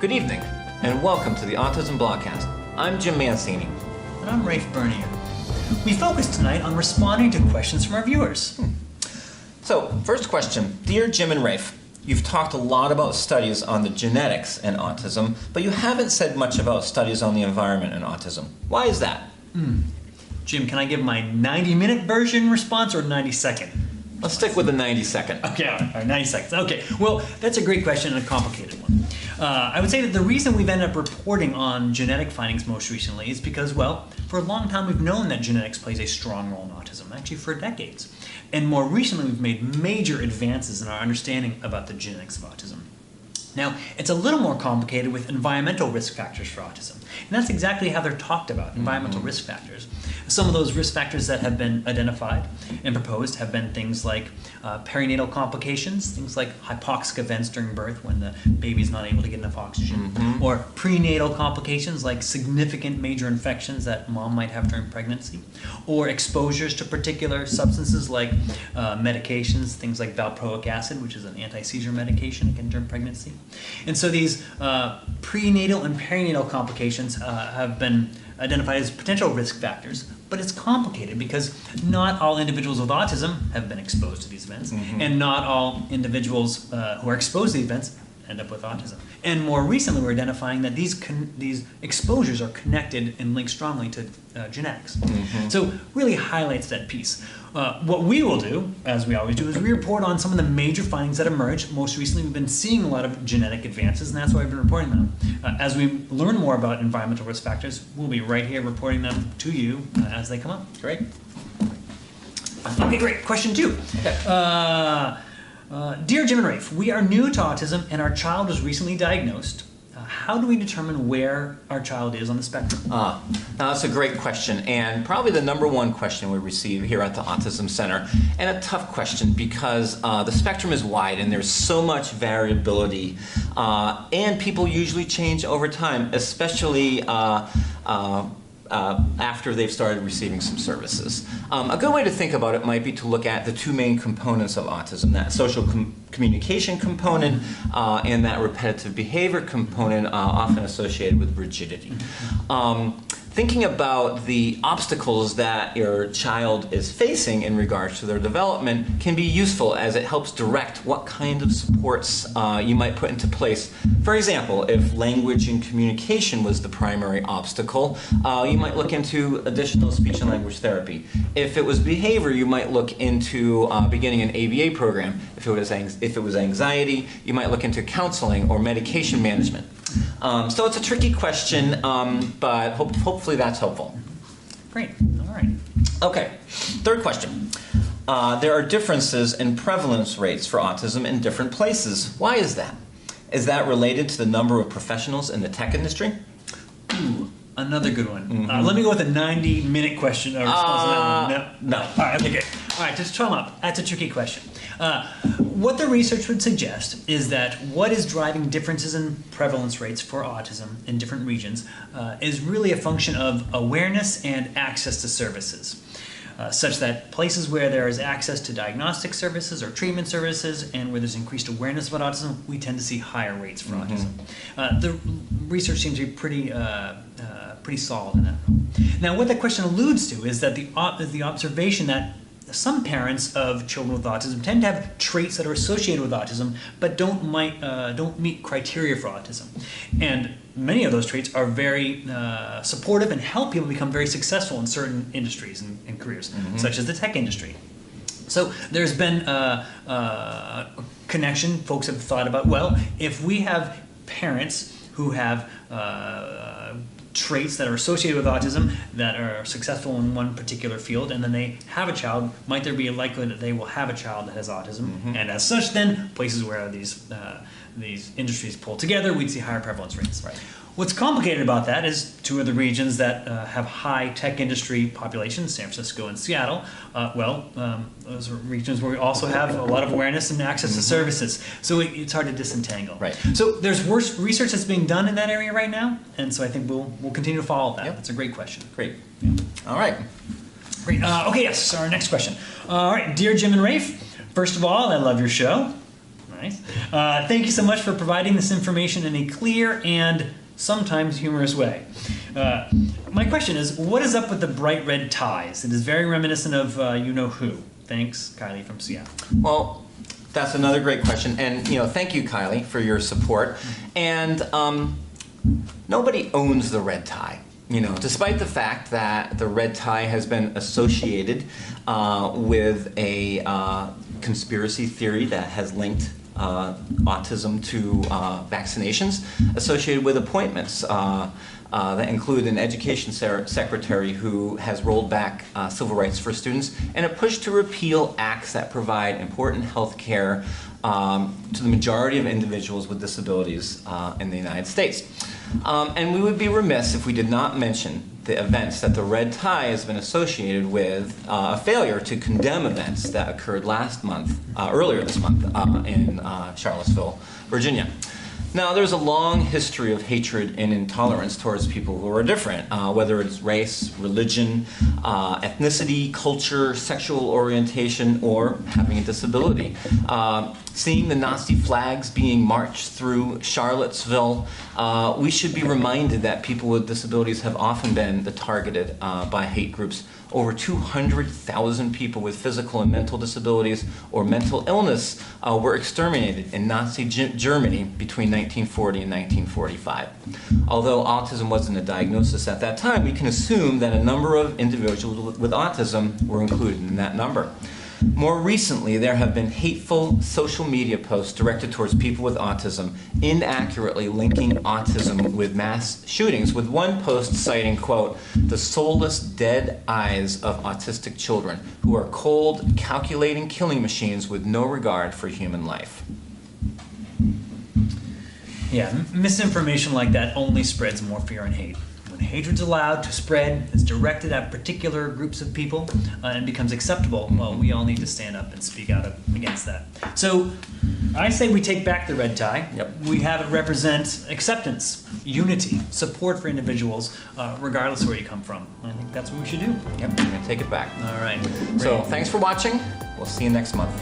Good evening, and welcome to the Autism Blogcast. I'm Jim Mancini. And I'm Rafe Bernier. We focus tonight on responding to questions from our viewers. So, first question. Dear Jim and Rafe, you've talked a lot about studies on the genetics in autism, but you haven't said much about studies on the environment in autism. Why is that? Jim, can I give my 90-minute version response or 90-second? Let's stick with the 90-second. Okay, all right, 90 seconds. Okay, well, that's a great question and a complicated one. I would say that the reason we've ended up reporting on genetic findings most recently is because, well, for a long time we've known that genetics plays a strong role in autism, actually for decades. And more recently we've made major advances in our understanding about the genetics of autism. Now, it's a little more complicated with environmental risk factors for autism. And that's exactly how they're talked about, environmental risk factors. Some of those risk factors that have been identified and proposed have been things like perinatal complications, things like hypoxic events during birth when the baby's not able to get enough oxygen, or prenatal complications like significant major infections that mom might have during pregnancy, or exposures to particular substances like medications, things like valproic acid, which is an anti-seizure medication, again, during pregnancy. And so these prenatal and perinatal complications have been identified as potential risk factors, but it's complicated because not all individuals with autism have been exposed to these events, and not all individuals who are exposed to these events end up with autism. And more recently, we're identifying that these exposures are connected and linked strongly to genetics. So really highlights that piece. What we will do, as we always do, is we report on some of the major findings that emerged. Most recently, we've been seeing a lot of genetic advances, and that's why we've been reporting them. As we learn more about environmental risk factors, we'll be right here reporting them to you as they come up. Great. Okay, great. Question 2. Dear Jim and Rafe, we are new to autism and our child was recently diagnosed. How do we determine where our child is on the spectrum? Now that's a great question, and probably the #1 question we receive here at the Autism Center, and a tough question because the spectrum is wide and there's so much variability, and people usually change over time, especially after they've started receiving some services. A good way to think about it might be to look at the two main components of autism, that social communication component and that repetitive behavior component often associated with rigidity. Thinking about the obstacles that your child is facing in regards to their development can be useful as it helps direct what kind of supports you might put into place. For example, if language and communication was the primary obstacle, you might look into additional speech and language therapy. If it was behavior, you might look into beginning an ABA program. If it was anxiety, you might look into counseling or medication management. So it's a tricky question, but hopefully that's helpful. Great. All right. Okay. Third question. There are differences in prevalence rates for autism in different places. Why is that? Is that related to the number of professionals in the tech industry? Ooh, another good one. Let me go with a 90-minute question response to that one. No. All right, okay, good. All right, just try them up. That's a tricky question. What the research would suggest is that what is driving differences in prevalence rates for autism in different regions is really a function of awareness and access to services. Such that places where there is access to diagnostic services or treatment services and where there's increased awareness about autism, we tend to see higher rates for autism. The research seems to be pretty solid in that. Now, what that question alludes to is that the observation that some parents of children with autism tend to have traits that are associated with autism, but don't meet criteria for autism. And many of those traits are very supportive and help people become very successful in certain industries and careers, such as the tech industry. So there's been a connection. Folks have thought about, well, if we have parents who have traits that are associated with autism that are successful in one particular field, and then they have a child, might there be a likelihood that they will have a child that has autism? And as such, then, places where these industries pull together, we'd see higher prevalence rates. Right. What's complicated about that is two of the regions that have high tech industry populations, San Francisco and Seattle, those are regions where we also have a lot of awareness and access to services. So it's hard to disentangle. Right. So there's worse research that's being done in that area right now, and so I think we'll continue to follow that. Yep. That's a great question. Great. All right. Great. Okay, yes, our next question. All right, dear Jim and Rafe, first of all, I love your show. Nice. Thank you so much for providing this information in a clear and sometimes humorous way. My question is, what is up with the bright red ties? It is very reminiscent of you-know-who. Thanks, Kylie from Seattle. Well, that's another great question, and thank you, Kylie, for your support. And nobody owns the red tie. Despite the fact that the red tie has been associated with a conspiracy theory that has linked autism to vaccinations, associated with appointments that include an education secretary who has rolled back civil rights for students, and a push to repeal acts that provide important health care to the majority of individuals with disabilities in the United States. And we would be remiss if we did not mention the events that the red tie has been associated with, a failure to condemn events that occurred earlier this month in Charlottesville, Virginia. Now, there's a long history of hatred and intolerance towards people who are different, whether it's race, religion, ethnicity, culture, sexual orientation, or having a disability. Seeing the Nazi flags being marched through Charlottesville, we should be reminded that people with disabilities have often been targeted by hate groups. Over 200,000 people with physical and mental disabilities or mental illness were exterminated in Nazi Germany between 1940 and 1945. Although autism wasn't a diagnosis at that time, we can assume that a number of individuals with autism were included in that number. More recently, there have been hateful social media posts directed towards people with autism, inaccurately linking autism with mass shootings, with one post citing, quote, "the soulless dead eyes of autistic children who are cold, calculating killing machines with no regard for human life." Yeah, misinformation like that only spreads more fear and hate. When hatred's allowed to spread, it's directed at particular groups of people, and becomes acceptable, well, we all need to stand up and speak out against that. So, I say we take back the red tie. Yep. We have it represent acceptance, unity, support for individuals, regardless of where you come from. I think that's what we should do. Yep, we're going to take it back. All right. So, thanks for watching. We'll see you next month.